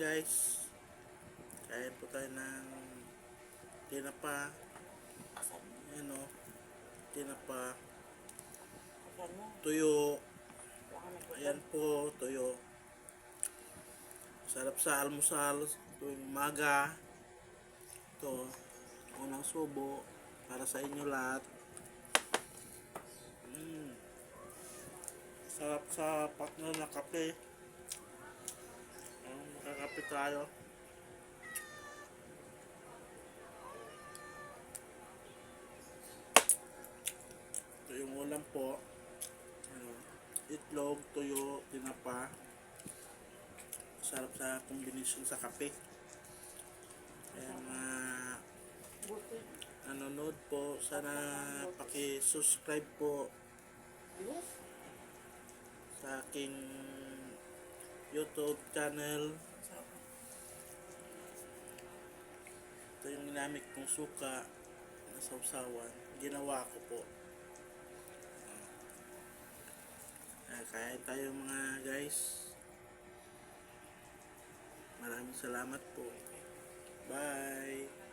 guys, kain po tayo ng tinapa. Ayan o, tinapa, tuyo. Ayan po, tuyo. Sarap sa almusal tuwing umaga. Ito, unang subo para sa inyo lahat. Sarap sa partner na kape. Makakape tayo. Ito yung ulam po. Itlog, tuyo, tinapa. Sarap sa kombinasyon sa kape. Kaya mga nanonood po, sana paki-subscribe po sa aking YouTube channel. Ito yung ginamit kong suka na sausawan. Ginawa ko po. Kain tayo mga guys. Maraming salamat po. Bye!